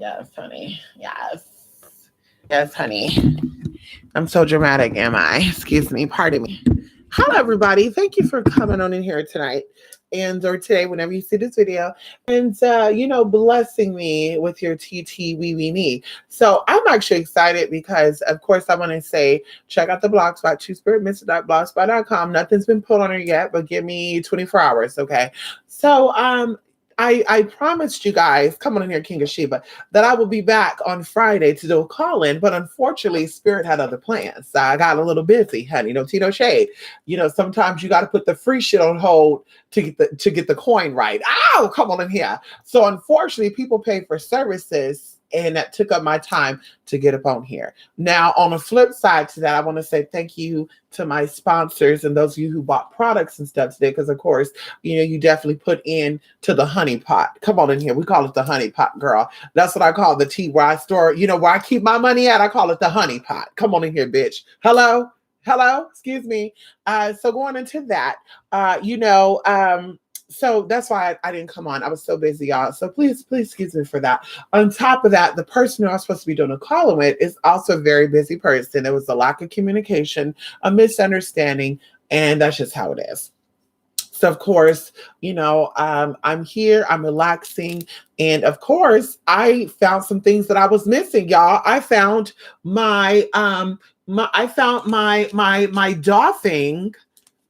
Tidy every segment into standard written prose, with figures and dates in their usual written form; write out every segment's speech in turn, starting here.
Yes, honey. Yes. Yes, honey. I'm so dramatic, am I? Excuse me. Pardon me. Hello, everybody. Thank you for coming on in here tonight and or today, whenever you see this video, and blessing me with your TT wee wee me. So I'm actually excited because, of course, I want to say check out the blog spot, twospiritmister.blogspot.com. Nothing's been put on it yet, but give me 24 hours, okay? So I promised you guys, come on in here, King of Sheba, that I will be back on Friday to do a call-in, but unfortunately, Spirit had other plans. So I got a little busy, honey. No tea, no shade. Sometimes you got to put the free shit on hold to get the coin right. Ow, come on in here. So unfortunately, people pay for services. And that took up my time to get up on here. Now, on the flip side to that, I want to say thank you to my sponsors and those of you who bought products and stuff today, because of course, you definitely put in to the honey pot. Come on in here. We call it the honey pot, girl. That's what I call the tea where I store, where I keep my money at. I call it the honey pot. Come on in here, bitch. Hello? Excuse me. So going into that, so that's why I didn't come on. I was so busy, y'all. So please excuse me for that. On top of that, the person who I was supposed to be doing a call with is also a very busy person. There was a lack of communication, a misunderstanding, and that's just how it is. So of course, I'm here, I'm relaxing. And of course, I found some things that I was missing, y'all. I found my dolphin,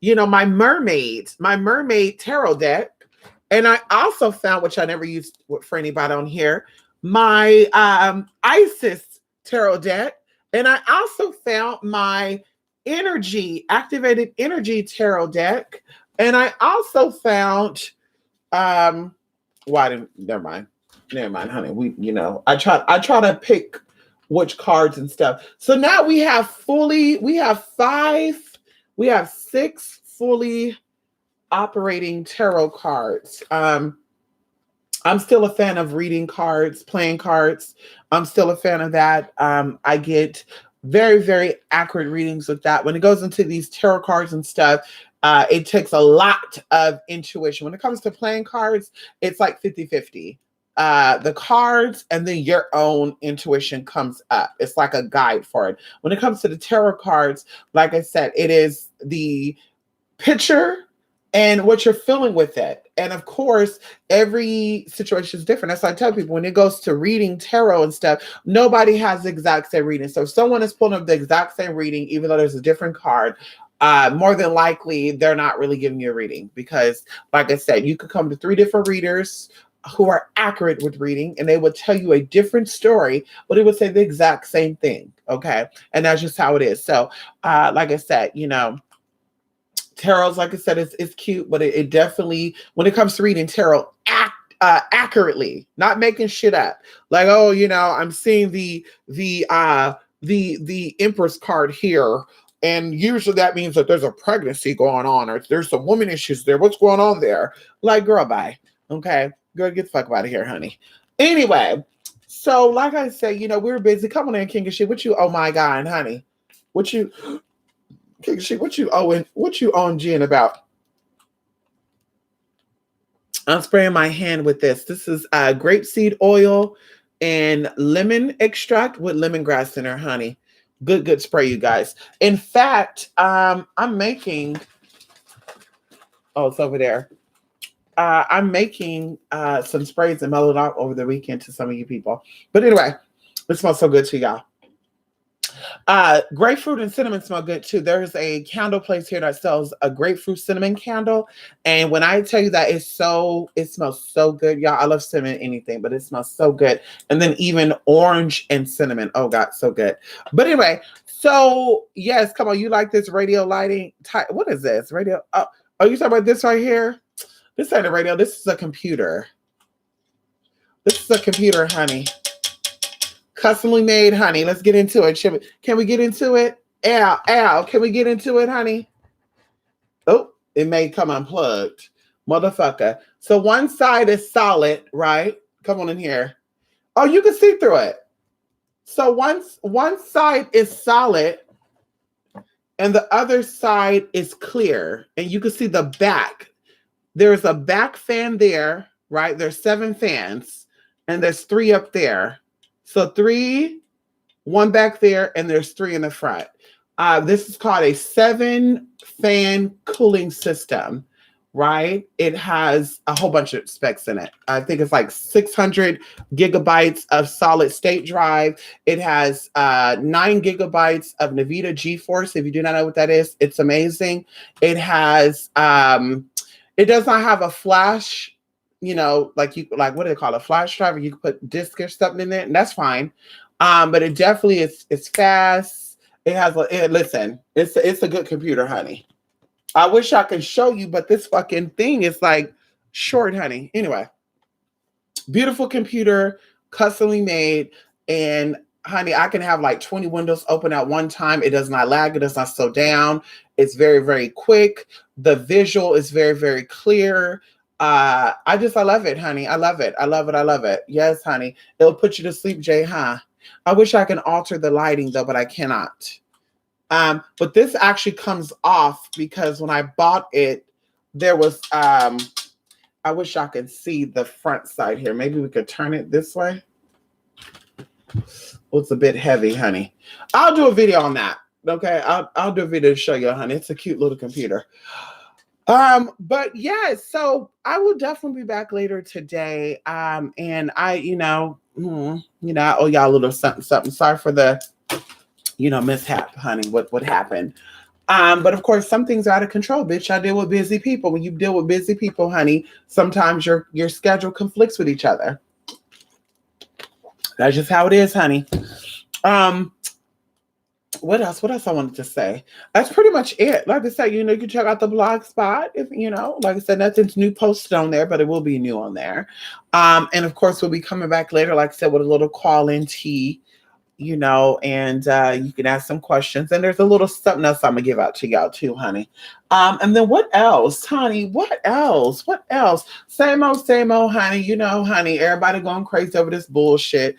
my mermaid tarot deck. And I also found, which I never used for anybody on here, my Isis tarot deck. And I also found my activated energy tarot deck. And I also found, never mind, honey. I try to pick which cards and stuff. So now we have 6 fully operating tarot cards. I'm still a fan of reading cards, playing cards. I'm still a fan of that. I get very, very accurate readings with that. When it goes into these tarot cards and stuff, it takes a lot of intuition. When it comes to playing cards, it's like 50-50. The cards and then your own intuition comes up. It's like a guide for it. When it comes to the tarot cards, like I said, it is the picture and what you're feeling with it. And of course, every situation is different. That's why I tell people when it goes to reading tarot and stuff, nobody has the exact same reading. So if someone is pulling up the exact same reading, even though there's a different card, more than likely, they're not really giving you a reading because, like I said, you could come to 3 different readers who are accurate with reading and they would tell you a different story, but it would say the exact same thing. Okay. And that's just how it is. So, like I said, tarot's, like I said, it's cute, but it definitely, when it comes to reading tarot, accurately, not making shit up. Like, oh, I'm seeing the Empress card here, and usually that means that there's a pregnancy going on, or there's some woman issues there. What's going on there? Like, girl, bye. Okay, girl, get the fuck out of here, honey. Anyway, so like I said, we were busy. Come on in, King of Shit. What you? Oh my God, honey. What you? What you owing Jen about? I'm spraying my hand with this. This is grapeseed oil and lemon extract with lemongrass in there, honey. Good spray, you guys. In fact, I'm making. Oh, it's over there. I'm making some sprays and mellowed out over the weekend to some of you people. But anyway, it smells so good to y'all. Grapefruit and cinnamon smell good too. There's a candle place here that sells a grapefruit cinnamon candle. And when I tell you that it smells so good, y'all. I love cinnamon anything, but it smells so good. And then even orange and cinnamon. Oh God, so good. But anyway, so yes, come on. You like this radio lighting type? What is this? Radio? Oh, you talking about this right here? This ain't a radio. This is a computer. This is a computer, honey. Customly made, honey. Let's get into it. Can we get into it? Al, can we get into it, honey? Oh, it may come unplugged. Motherfucker. So one side is solid, right? Come on in here. Oh, you can see through it. So one side is solid and the other side is clear. And you can see the back. There's a back fan there, right? There's 7 fans and there's 3 up there. So 3, 1 back there, and there's 3 in the front. This is called a 7-fan cooling system, right? It has a whole bunch of specs in it. I think it's like 600 gigabytes of solid state drive. It has 9 gigabytes of NVIDIA GeForce. If you do not know what that is, it's amazing. It has, it does not have a flash, like what do they call it? A flash drive, or you can put disk or something in there, and that's fine. But it definitely it's fast. It has listen, it's a good computer, honey. I wish I could show you, but this fucking thing is like short, honey. Anyway, beautiful computer, customly made, and honey, I can have like 20 windows open at one time. It does not lag, it does not slow down. It's very, very quick. The visual is very, very clear. I love it, honey. I love it. I love it. I love it. Yes, honey. It'll put you to sleep, Jay, huh? I wish I can alter the lighting though, but I cannot. But this actually comes off because when I bought it, there was, I wish I could see the front side here. Maybe we could turn it this way. Well, it's a bit heavy, honey. I'll do a video on that. Okay. I'll do a video to show you, honey. It's a cute little computer. But yeah, so I will definitely be back later today. And I owe y'all a little something. Sorry for the, mishap, honey, what happened. But of course, some things are out of control, bitch. I deal with busy people. When you deal with busy people, honey, sometimes your schedule conflicts with each other. That's just how it is, honey. What else I wanted to say? That's pretty much it. Like I said, you can check out the blog spot. If like I said, nothing's new posted on there, but it will be new on there. And of course, we'll be coming back later, like I said, with a little call-in tea, and you can ask some questions. And there's a little something else I'm gonna give out to y'all too, honey. And then what else, honey? What else? Same old, honey. Honey, everybody going crazy over this bullshit.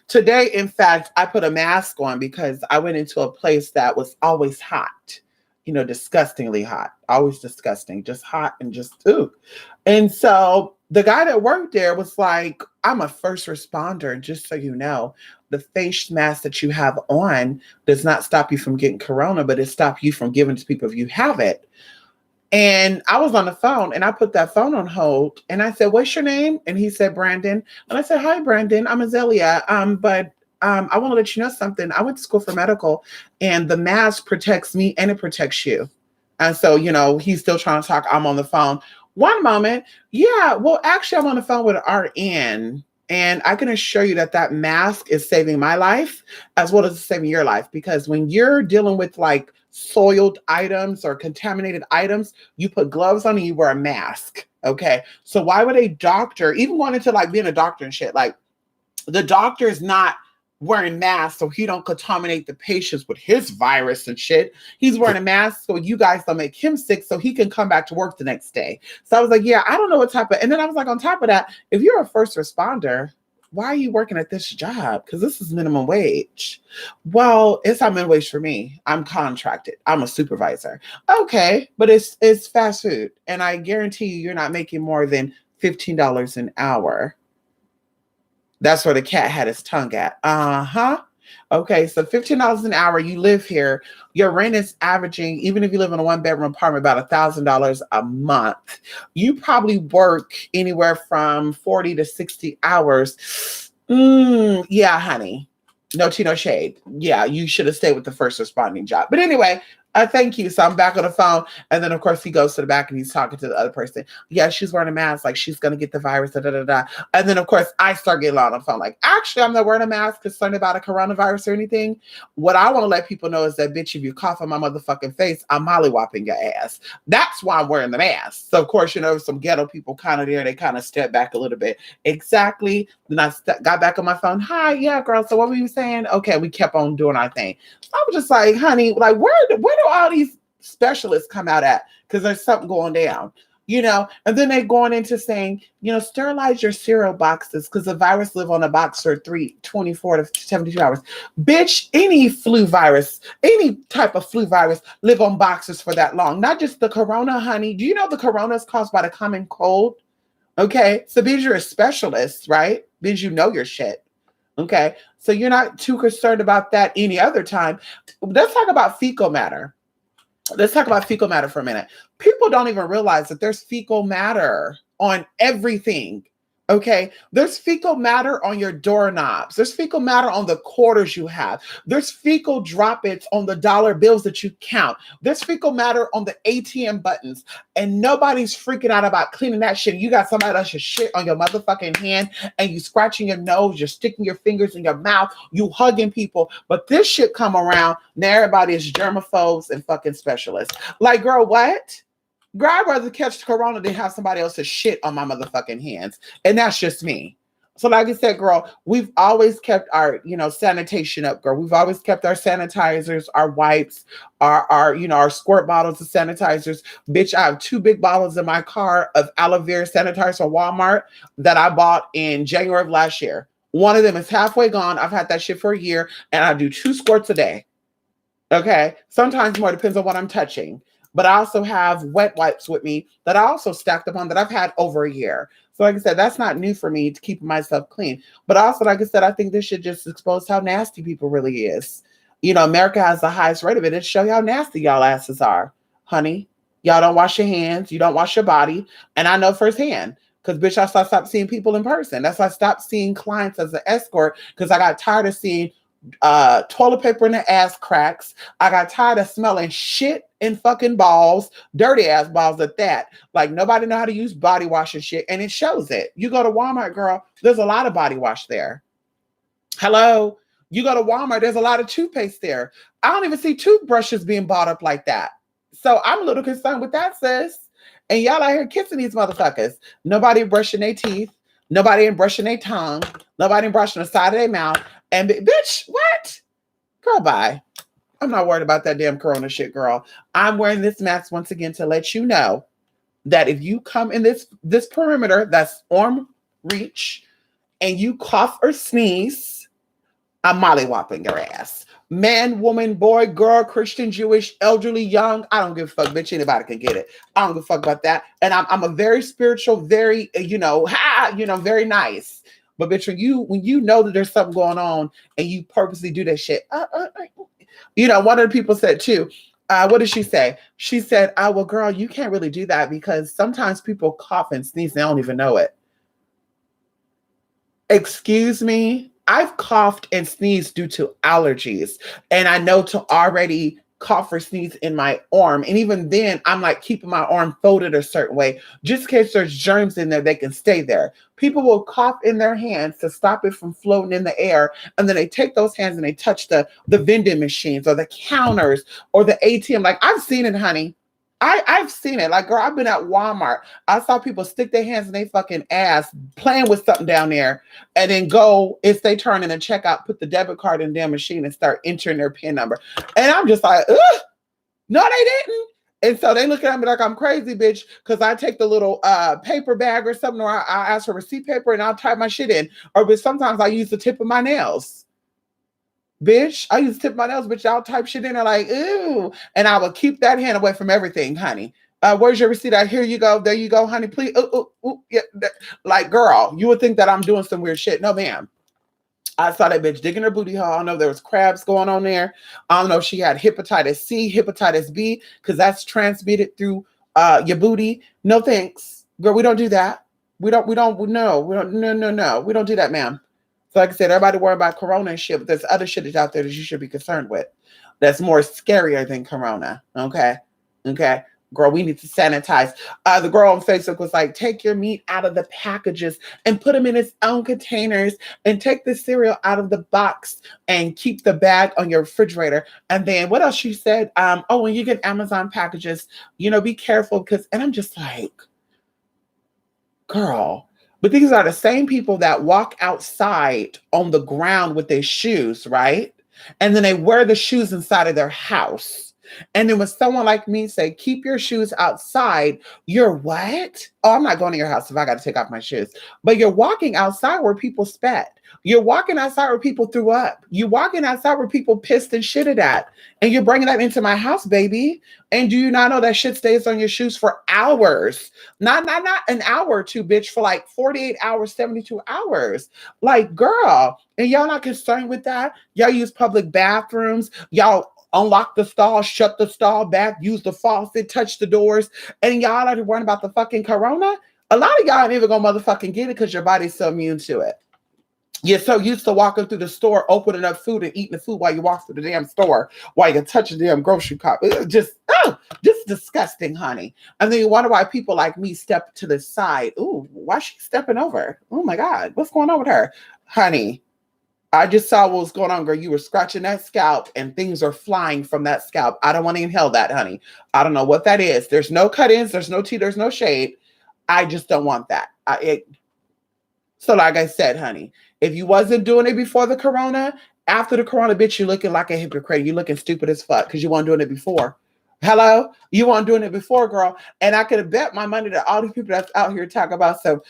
Today, in fact, I put a mask on because I went into a place that was always hot, disgustingly hot, always disgusting, just hot and just ooh. And so the guy that worked there was like, I'm a first responder, just so you know. The face mask that you have on does not stop you from getting corona, but it stops you from giving to people if you have it. And I was on the phone and I put that phone on hold and I said, what's your name? And he said, Brandon. And I said, hi, Brandon. I'm Azalea. But I want to let you know something. I went to school for medical and the mask protects me and it protects you. And so, he's still trying to talk. I'm on the phone. One moment. Yeah, well, actually, I'm on the phone with an RN. And I can assure you that mask is saving my life as well as saving your life. Because when you're dealing with like soiled items or contaminated items, you put gloves on and you wear a mask. Okay. So why would a doctor, even going into like being a doctor and shit, like the doctor is not wearing masks so he don't contaminate the patients with his virus and shit. He's wearing a mask so you guys don't make him sick so he can come back to work the next day. So I was like, yeah, I don't know what type of, and then I was like, on top of that, if you're a first responder, why are you working at this job? Because this is minimum wage. Well, it's not minimum wage for me. I'm contracted. I'm a supervisor. Okay, but it's fast food. And I guarantee you're not making more than $15 an hour. That's where the cat had his tongue at. Uh-huh. Okay, so $15 an hour, you live here. Your rent is averaging, even if you live in a 1-bedroom apartment, about $1,000 a month. You probably work anywhere from 40 to 60 hours. Yeah, honey. No tea, no shade. Yeah, you should have stayed with the first responding job. But anyway, thank you. So I'm back on the phone. And then, of course, he goes to the back and he's talking to the other person. Yeah, she's wearing a mask. Like, she's going to get the virus. Da, da, da, da. And then, of course, I start getting on the phone. Like, actually, I'm not wearing a mask concerned about a coronavirus or anything. What I want to let people know is that, bitch, if you cough on my motherfucking face, I'm mollywopping your ass. That's why I'm wearing the mask. So, of course, some ghetto people kind of there. They kind of step back a little bit. Exactly. Then I got back on my phone. Hi, yeah, girl. So what were you saying? Okay, we kept on doing our thing. I was just like, honey, like, where do all these specialists come out at? Because there's something going down, and then they're going into saying, sterilize your cereal boxes because the virus live on a box for 24 to 72 hours. Bitch, any flu virus, any type of flu virus live on boxes for that long. Not just the corona, honey. Do you know the corona is caused by the common cold? Okay, so because you're a specialist, right? Because you know your shit. Okay. So you're not too concerned about that any other time. Let's talk about fecal matter. Let's talk about fecal matter for a minute. People don't even realize that there's fecal matter on everything. Okay. There's fecal matter on your doorknobs. There's fecal matter on the quarters you have. There's fecal droplets on the dollar bills that you count. There's fecal matter on the ATM buttons. And nobody's freaking out about cleaning that shit. You got somebody else's shit on your motherfucking hand and you scratching your nose, you're sticking your fingers in your mouth, you hugging people. But this shit come around, now everybody is germaphobes and fucking specialists. Like, girl, what? Girl, I'd rather catch corona than have somebody else's shit on my motherfucking hands. And that's just me. So like I said, girl, we've always kept our, sanitation up, girl. We've always kept our sanitizers, our wipes, our squirt bottles of sanitizers. Bitch, I have 2 big bottles in my car of aloe vera sanitizer from Walmart that I bought in January of last year. One of them is halfway gone. I've had that shit for a year and I do 2 squirts a day. Okay. Sometimes more, depends on what I'm touching. But I also have wet wipes with me that I also stacked up on that I've had over a year. So like I said, that's not new for me to keep myself clean. But also, like I said, I think this should just expose how nasty people really is. America has the highest rate of it. It show you how nasty y'all asses are. Honey, y'all don't wash your hands. You don't wash your body. And I know firsthand. Because, bitch, I stopped seeing people in person. That's why I stopped seeing clients as an escort because I got tired of seeing toilet paper in the ass cracks. I got tired of smelling shit in fucking balls, dirty ass balls at that. Like nobody know how to use body wash and shit, and it shows it. You go to Walmart, girl, there's a lot of body wash there. Hello, you go to Walmart, there's a lot of toothpaste there. I don't even see toothbrushes being bought up like that. So I'm a little concerned with that, sis. And y'all out here kissing these motherfuckers. Nobody brushing their teeth. Nobody ain't brushing their tongue. Nobody ain't brushing the side of their mouth. And bitch, what? Girl, bye. I'm not worried about that damn corona shit, girl. I'm wearing this mask once again to let you know that if you come in this perimeter that's arm reach and you cough or sneeze, I'm mollywopping your ass. Man, woman, boy, girl, Christian, Jewish, elderly, young, I don't give a fuck, bitch. Anybody can get it. I don't give a fuck about that. And I'm a very spiritual, very, very nice. But bitch, when you know that there's something going on and you purposely do that shit, one of the people said too, what did she say? She said, well, girl, you can't really do that because sometimes people cough and sneeze, they don't even know it. Excuse me? I've coughed and sneezed due to allergies, and I know to already cough or sneeze in my arm. And even then, I'm like keeping my arm folded a certain way, just in case there's germs in there, they can stay there. People will cough in their hands to stop it from floating in the air. And then they take those hands and they touch the vending machines or the counters or the ATM. Like I've seen it, honey. I've seen it. Like, girl, I've been at Walmart. I saw people stick their hands in their fucking ass playing with something down there and then go, if they turn in the checkout, put the debit card in their machine and start entering their PIN number. And I'm just like, ugh, no, they didn't. And so they look at me like I'm crazy, bitch, because I take the little paper bag or something, or I ask for receipt paper and I'll type my shit in. Or but sometimes I use the tip of my nails. Bitch, I used to tip my nails, bitch. Y'all type shit in there like, ooh. And I will keep that hand away from everything, honey. Where's your receipt? Here you go. There you go, honey. Please. Yeah. Like, girl, you would think that I'm doing some weird shit. No, ma'am. I saw that bitch digging her booty hole. I don't know if there was crabs going on there. I don't know if she had hepatitis C, hepatitis B, because that's transmitted through your booty. No thanks. Girl, we don't do that. We don't no. We don't do that, ma'am. So like I said, everybody worry about corona and shit, but there's other shit that's out there that you should be concerned with. That's more scarier than corona. Okay. Girl, we need to sanitize. The girl on Facebook was like, take your meat out of the packages and put them in its own containers and take the cereal out of the box and keep the bag on your refrigerator. And then what else she said? When you get Amazon packages, be careful and I'm just like, girl. But these are the same people that walk outside on the ground with their shoes, right? And then they wear the shoes inside of their house. And then when someone like me say, keep your shoes outside, you're what? Oh, I'm not going to your house if I got to take off my shoes. But you're walking outside where people spat. You're walking outside where people threw up. You're walking outside where people pissed and shitted at. And you're bringing that into my house, baby. And do you not know that shit stays on your shoes for hours? Not an hour or two, bitch, for like 48 hours, 72 hours. Like, girl, and y'all not concerned with that? Y'all use public bathrooms. Y'all unlock the stall, shut the stall back, use the faucet, touch the doors, and y'all are worrying about the fucking corona? A lot of y'all ain't even gonna motherfucking get it because your body's so immune to it. You're so used to walking through the store, opening up food and eating the food while you walk through the damn store, while you touch the damn grocery cart. Just disgusting, honey. And then you wonder why people like me step to the side. Ooh, why is she stepping over? Oh my God, what's going on with her? Honey, I just saw what was going on, girl. You were scratching that scalp and things are flying from that scalp. I don't want to inhale that, honey. I don't know what that is. There's no cut-ins, there's no tea, there's no shade. I just don't want that. So like I said, honey, if you wasn't doing it before the corona, after the corona, bitch, you're looking like a hypocrite. You're looking stupid as fuck because you weren't doing it before. Hello? You weren't doing it before, girl. And I could have bet my money that all these people that's out here talking about some,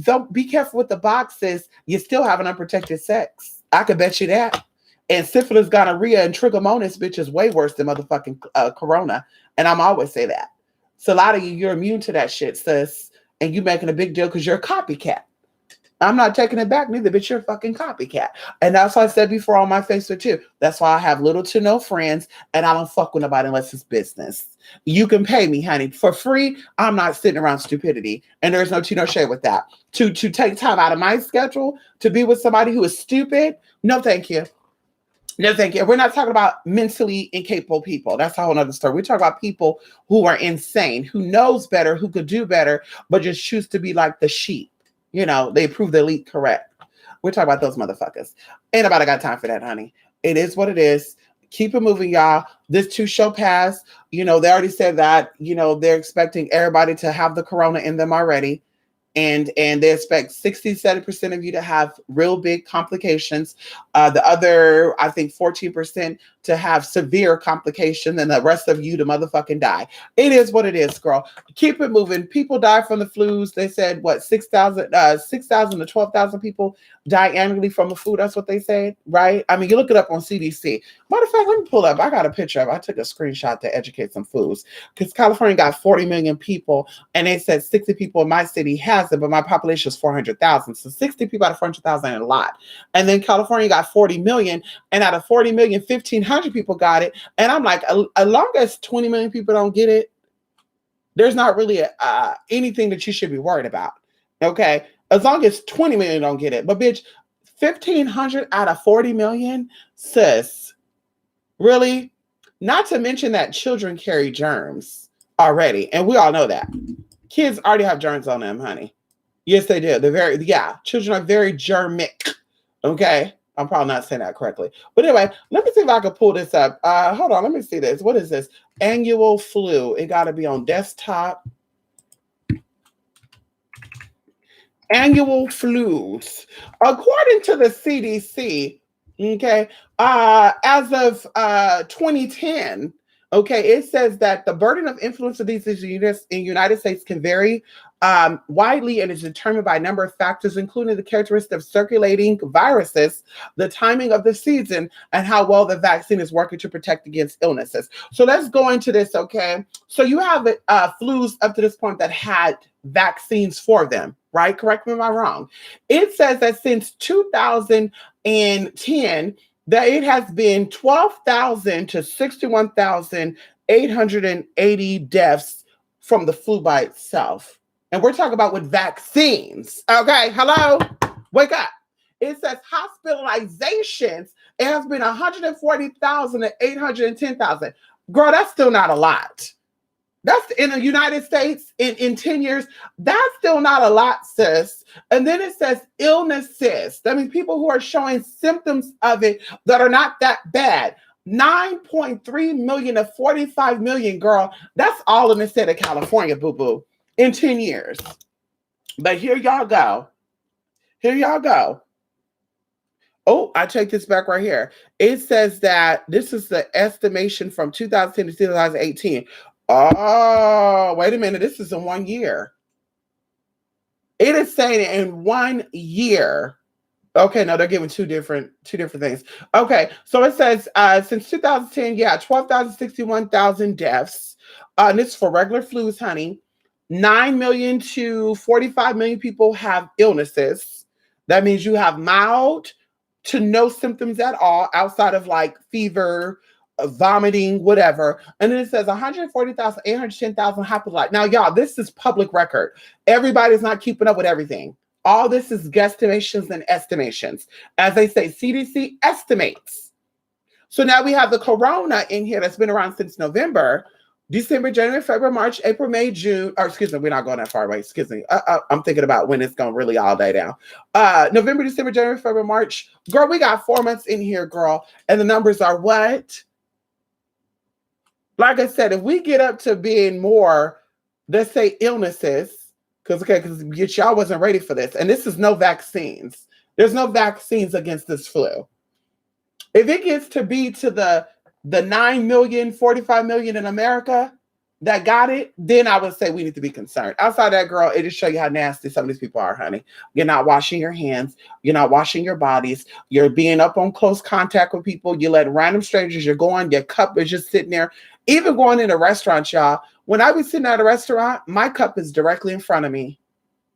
don't be careful with the boxes. You still have an unprotected sex. I could bet you that. And syphilis, gonorrhea, and trichomonas, bitch, is way worse than motherfucking corona. And I'm always say that. So a lot of you, you're immune to that shit, sis. And you making a big deal because you're a copycat. I'm not taking it back neither, but you're a fucking copycat. And that's what I said before on my Facebook too. That's why I have little to no friends and I don't fuck with nobody unless it's business. You can pay me, honey. For free, I'm not sitting around stupidity. And there's no tea, no shade with that. To take time out of my schedule to be with somebody who is stupid, no thank you. No, thank you. We're not talking about mentally incapable people. That's a whole other story. We're talking about people who are insane, who knows better, who could do better, but just choose to be like the sheep. You know, they prove the elite correct. We're talking about those motherfuckers. Ain't nobody got time for that, honey. It is what it is. Keep it moving, y'all. This too shall pass. You know, they already said that, you know, they're expecting everybody to have the corona in them already. And they expect 60-70% of you to have real big complications. The other, I think 14% to have severe complications, and the rest of you to motherfucking die. It is what it is, girl. Keep it moving. People die from the flus. They said, what, 6,000 to 12,000 people die annually from the flu. That's what they said, right? I mean, you look it up on CDC. Matter of fact, let me pull up. I got a picture of it. I took a screenshot to educate some fools because California got 40 million people, and they said 60 people in my city has it, but my population is 400,000. So 60 people out of 400,000 ain't a lot. And then California got 40 million, and out of 40 million, 1,500 people got it. And I'm like, as long as 20 million people don't get it, there's not really anything that you should be worried about. Okay? As long as 20 million don't get it. But bitch, 1,500 out of 40 million, sis, really? Not to mention that children carry germs already. And we all know that. Kids already have germs on them, honey. Yes, they do. Children are very germic. Okay? I'm probably not saying that correctly. But anyway, let me see if I can pull this up. Hold on, let me see this. What is this? Annual flu. It got to be on desktop. Annual flus. According to the CDC, okay, as of 2010, okay, it says that the burden of influenza disease in the United States can vary widely and is determined by a number of factors, including the characteristics of circulating viruses, the timing of the season, and how well the vaccine is working to protect against illnesses. So let's go into this, okay? So you have flus up to this point that had vaccines for them, right? Correct me if I'm wrong. It says that since 2010, that it has been 12,000 to 61,880 deaths from the flu by itself. And we're talking about with vaccines. Okay, hello? Wake up. It says hospitalizations, it has been 140,000 to 810,000. Girl, that's still not a lot. That's in the United States in 10 years. That's still not a lot, sis. And then it says illnesses. That means people who are showing symptoms of it that are not that bad. 9.3 million to 45 million, girl. That's all in the state of California, boo-boo, in 10 years. But here y'all go. Here y'all go. Oh, I take this back right here. It says that this is the estimation from 2010 to 2018. Oh, wait a minute. This is in 1 year. It is saying in 1 year. Okay, no, they're giving two different things. Okay, so it says since 2010, yeah, 12,061,000 deaths. And this is for regular flus, honey. 9 million to 45 million people have illnesses. That means you have mild to no symptoms at all outside of like fever, vomiting, whatever. And then it says 140,000, 810,000 hospitalized. Now, y'all, this is public record. Everybody's not keeping up with everything. All this is guesstimations and estimations. As they say, CDC estimates. So now we have the corona in here that's been around since November, December, January, February, March, April, May, June. Or excuse me, we're not going that far away. Excuse me. I'm thinking about when it's going to really all die down. November, December, January, February, March. Girl, we got 4 months in here, girl. And the numbers are what? Like I said, if we get up to being more, let's say illnesses, because y'all wasn't ready for this. And this is no vaccines. There's no vaccines against this flu. If it gets to be to the 9 million, 45 million in America that got it, then I would say we need to be concerned. Outside that, girl, it just show you how nasty some of these people are, honey. You're not washing your hands. You're not washing your bodies. You're being up on close contact with people. You let random strangers, you're going, your cup is just sitting there. Even going in a restaurant, y'all, when I be sitting at a restaurant, my cup is directly in front of me.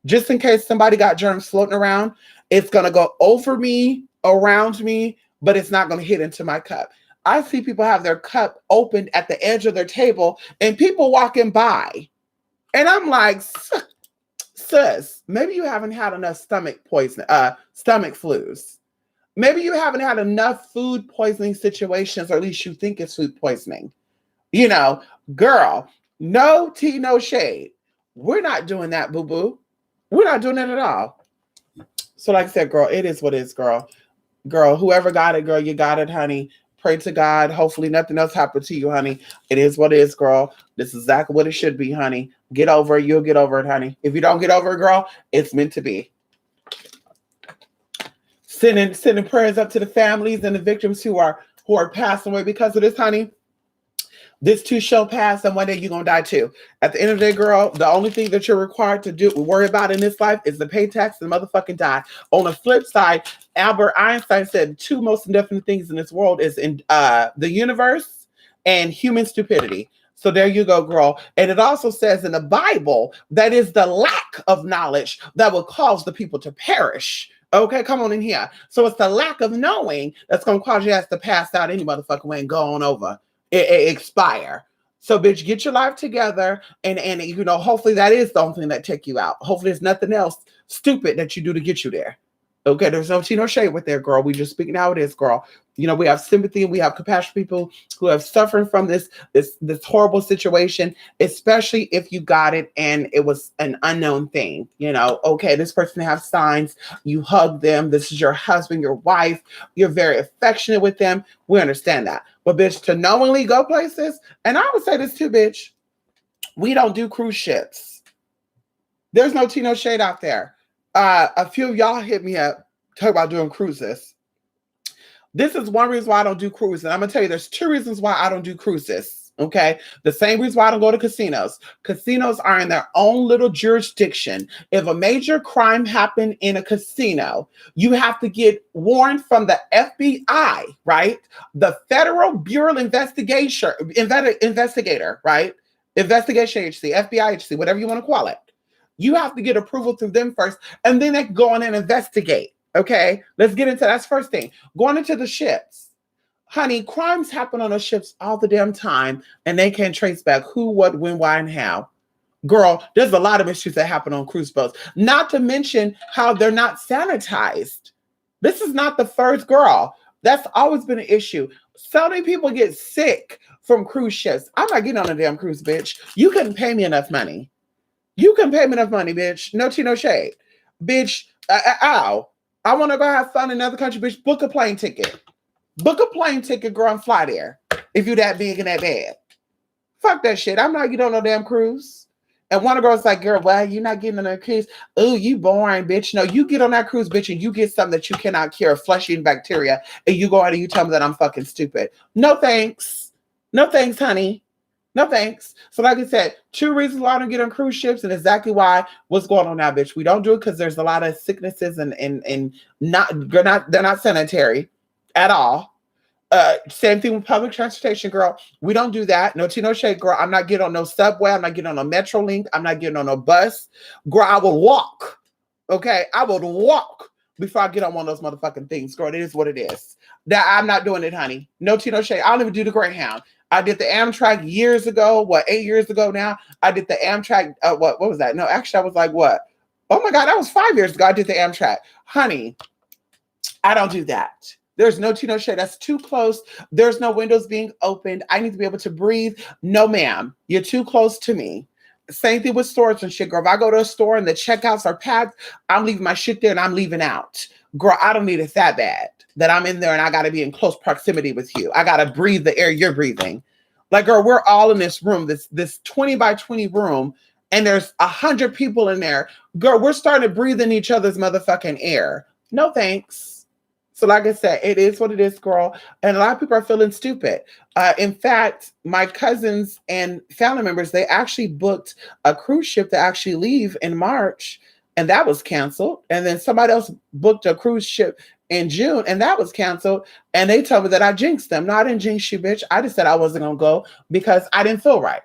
Just in case somebody got germs floating around, it's going to go over me, around me, but it's not going to hit into my cup. I see people have their cup opened at the edge of their table and people walking by. And I'm like, sis, maybe you haven't had enough stomach flus. Maybe you haven't had enough food poisoning situations, or at least you think it's food poisoning. You know, girl, no tea, no shade. We're not doing that, boo-boo. We're not doing it at all. So like I said, girl, it is what it is, girl. Girl, whoever got it, girl, you got it, honey. Pray to God. Hopefully nothing else happened to you, honey. It is what it is, girl. This is exactly what it should be, honey. Get over it. You'll get over it, honey. If you don't get over it, girl, it's meant to be. Sending prayers up to the families and the victims who are passing away because of this, honey. This too shall pass, and one day you're going to die too. At the end of the day, girl, the only thing that you're required to worry about in this life is to pay tax and motherfucking die. On the flip side, Albert Einstein said the two most indefinite things in this world is in the universe and human stupidity. So there you go, girl. And it also says in the Bible that is the lack of knowledge that will cause the people to perish. Okay, come on in here. So it's the lack of knowing that's going to cause your ass to pass out any motherfucking way and go on over. Expire. So bitch, get your life together, and you know, hopefully that is the only thing that take you out. Hopefully there's nothing else stupid that you do to get you there. Okay, there's no tea, no shade with there, girl. We just speaking how it is, girl. You know, we have sympathy and we have compassion for people who have suffered from this horrible situation, especially if you got it and it was an unknown thing. You know, okay, this person has signs, you hug them, this is your husband, your wife, you're very affectionate with them. We understand that. But bitch, to knowingly go places, and I would say this too, bitch, we don't do cruise ships. There's no tea, no shade out there. A few of y'all hit me up, talk about doing cruises. This is one reason why I don't do cruises. And I'm going to tell you, there's two reasons why I don't do cruises. Okay. The same reason why I don't go to casinos. Casinos are in their own little jurisdiction. If a major crime happened in a casino, you have to get warrant from the FBI, right? The Federal Bureau of investigator, right? Investigation agency, FBI agency, whatever you want to call it. You have to get approval through them first, and then they can go on and investigate. Okay, let's get into that's first thing. Going into the ships. Honey, crimes happen on those ships all the damn time, and they can't trace back who, what, when, why, and how. Girl, there's a lot of issues that happen on cruise boats, not to mention how they're not sanitized. This is not the first, girl. That's always been an issue. So many people get sick from cruise ships. I'm not getting on a damn cruise, bitch. You couldn't pay me enough money. You can pay me enough money, bitch. No tea, no shade. Bitch, ow. I want to go have fun in another country, bitch. Book a plane ticket. Book a plane ticket, girl, and fly there. If you that big and that bad. Fuck that shit. I'm not getting on no damn cruise. And one of the girls like, girl, well, you're not getting on a cruise. Oh, you boring, bitch. No, you get on that cruise, bitch, and you get something that you cannot cure, flesh-eating bacteria, and you go out and you tell me that I'm fucking stupid. No thanks. No thanks, honey. No thanks. So like I said, 2 reasons why I don't get on cruise ships and exactly why what's going on now, bitch. We don't do it because there's a lot of sicknesses and they're not sanitary at all. Same thing with public transportation, girl. We don't do that. No tea, no shade, girl. I'm not getting on no subway. I'm not getting on no Metrolink. I'm not getting on no bus. Girl, I will walk. Okay, I would walk before I get on one of those motherfucking things, girl. It is what it is. That I'm not doing it, honey. No tea, no shade. I don't even do the Greyhound. I did the Amtrak years ago. 8 years ago now? I did the Amtrak. What was that? No, actually, I was like, what? Oh my God, that was 5 years ago. I did the Amtrak. Honey, I don't do that. There's no tea, no shade. That's too close. There's no windows being opened. I need to be able to breathe. No, ma'am. You're too close to me. Same thing with stores and shit, girl. If I go to a store and the checkouts are packed, I'm leaving my shit there and I'm leaving out. Girl, I don't need it that bad that I'm in there and I got to be in close proximity with you. I got to breathe the air you're breathing. Like, girl, we're all in this room, this 20 by 20 room, and there's 100 people in there. Girl, we're starting to breathe in each other's motherfucking air. No thanks. So like I said, it is what it is, girl. And a lot of people are feeling stupid. In fact, my cousins and family members, they actually booked a cruise ship to actually leave in March, and that was canceled. And then somebody else booked a cruise ship in June, and that was canceled. And they told me that I jinxed them. No, I didn't jinx you, bitch. I just said I wasn't going to go because I didn't feel right.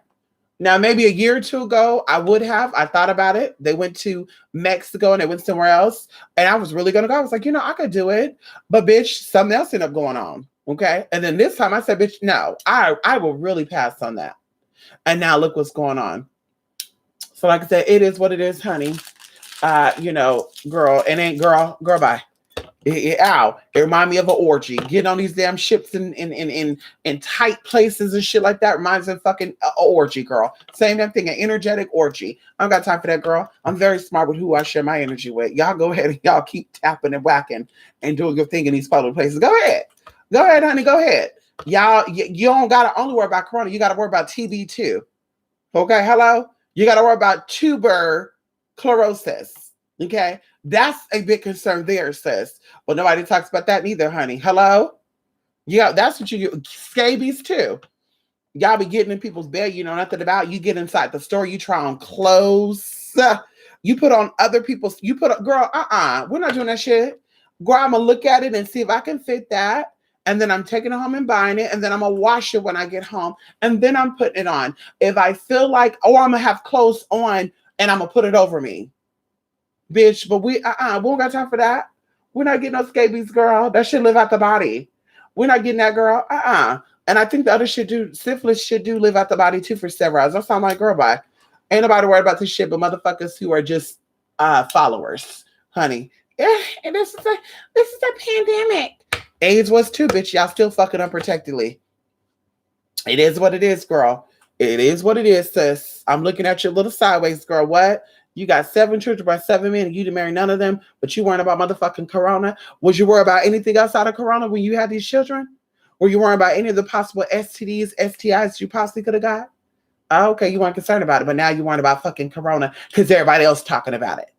Now, maybe a year or two ago, I would have. I thought about it. They went to Mexico and they went somewhere else. And I was really going to go. I was like, I could do it. But, bitch, something else ended up going on. Okay. And then this time I said, bitch, no, I will really pass on that. And now look what's going on. So, like I said, it is what it is, honey. Girl, it ain't girl, bye. It reminds me of an orgy. Getting on these damn ships in tight places and shit like that reminds me of fucking orgy, girl. Same damn thing, an energetic orgy. I don't got time for that, girl. I'm very smart with who I share my energy with. Y'all go ahead and y'all keep tapping and whacking and doing your thing in these public places. Go ahead, honey. Go ahead. Y'all, you don't gotta only worry about corona. You gotta worry about TB too. Okay, hello. You gotta worry about tuberculosis. Okay, that's a big concern there, sis. But nobody talks about that neither, honey. Hello? Yeah, that's what you do. Scabies too. Y'all be getting in people's bed, you know nothing about. You get inside the store, you try on clothes. You put on other people's, girl, we're not doing that shit. Girl, I'm gonna look at it and see if I can fit that. And then I'm taking it home and buying it. And then I'm gonna wash it when I get home. And then I'm putting it on. If I feel like, I'm gonna have clothes on and I'm gonna put it over me. Bitch, but we don't got time for that. We're not getting no scabies, girl. That should live out the body. We're not getting that, girl. And I think the other syphilis should do live out the body too for several hours. That's all my girl, bye. Ain't nobody worried about this shit but motherfuckers who are just followers, honey. And this is a pandemic. AIDS was too, bitch. Y'all still fucking unprotectedly. It is what it is, girl. It is what it is, sis. I'm looking at you a little sideways, girl. What? You got 7 children by 7 men and you didn't marry none of them, but you weren't about motherfucking corona. Was you worried about anything outside of corona when you had these children? Were you worried about any of the possible STDs, STIs you possibly could have got? Oh, okay, you weren't concerned about it, but now you weren't about fucking corona because everybody else talking about it.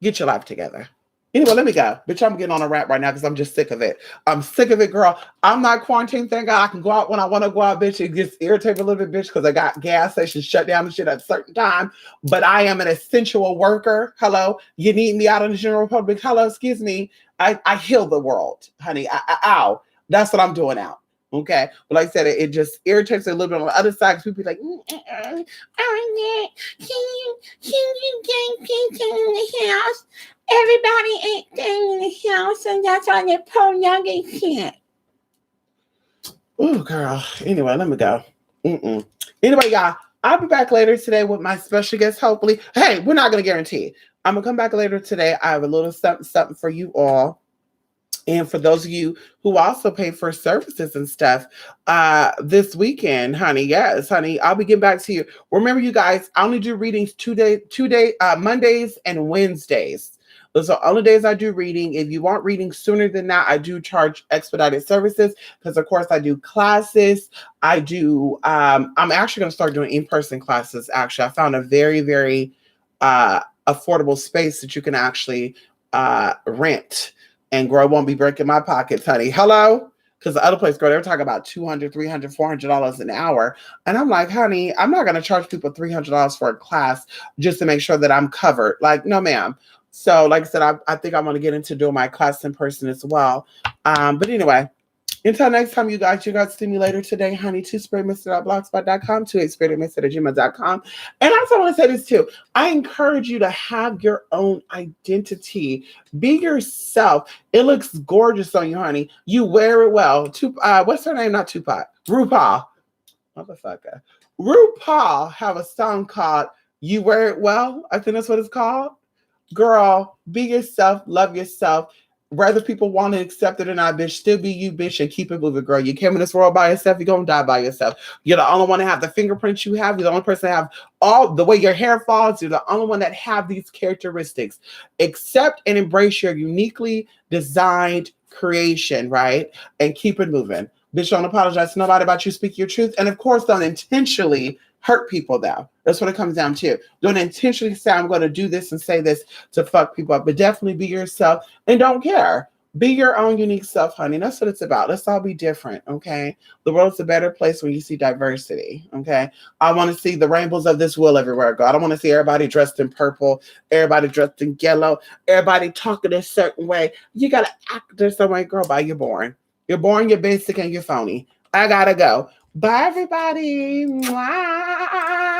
Get your life together. Anyway, let me go. Bitch, I'm getting on a rant right now because I'm just sick of it. I'm sick of it, girl. I'm not quarantined, thank God. I can go out when I want to go out, bitch. It gets irritated a little bit, bitch, because I got gas stations shut down and shit at a certain time. But I am an essential worker. Hello. You need me out in the general public. Hello, excuse me. I heal the world, honey. Ow. That's what I'm doing out. Okay. But like I said, it just irritates a little bit on the other side because people be like, can you get people in the house? Everybody ain't staying in the house, and that's on your pro-young shit. Ooh, girl. Anyway, let me go. Anyway, y'all, I'll be back later today with my special guest, hopefully. Hey, we're not going to guarantee. I'm going to come back later today. I have a little something for you all. And for those of you who also pay for services and stuff, this weekend, honey, yes, honey, I'll be getting back to you. Remember, you guys, I only do readings Mondays and Wednesdays. Those are the only days I do reading. If you want reading sooner than that, I do charge expedited services because, of course, I do classes. I do, I'm actually going to start doing in-person classes. Actually, I found a very, very affordable space that you can actually rent, and girl, won't be breaking my pockets, honey. Hello? Because the other place, girl, they were talking about $200, $300, $400 an hour. And I'm like, honey, I'm not going to charge people $300 for a class just to make sure that I'm covered. Like, no, ma'am. So, like I said, I think I'm going to get into doing my class in person as well. But anyway, until next time, you guys see me later today, honey. 2spiritmister.blogspot.com, 28spiritmister@gmail.com. And I also want to say this too. I encourage you to have your own identity. Be yourself. It looks gorgeous on you, honey. You wear it well. What's her name? Not Tupac. RuPaul. Motherfucker. RuPaul have a song called You Wear It Well. I think that's what it's called. Girl, be yourself. Love yourself. Whether people want to accept it or not, bitch, still be you, bitch, and keep it moving, girl. You came in this world by yourself, you're going to die by yourself. You're the only one to have the fingerprints you have. You're the only person to have all the way your hair falls. You're the only one that have these characteristics. Accept and embrace your uniquely designed creation, right? And keep it moving. Bitch, don't apologize to nobody about you. Speak your truth. And of course, don't intentionally hurt people, though. That's what it comes down to. Don't intentionally say, I'm going to do this and say this to fuck people up, but definitely be yourself and don't care. Be your own unique self, honey. That's what it's about. Let's all be different, okay? The world's a better place when you see diversity, okay? I want to see the rainbows of this will everywhere, God. I want to see everybody dressed in purple, everybody dressed in yellow, everybody talking a certain way. You got to act a certain way, girl, by you're born. You're born, you're basic, and you're phony. I got to go. Bye, everybody. Mwah.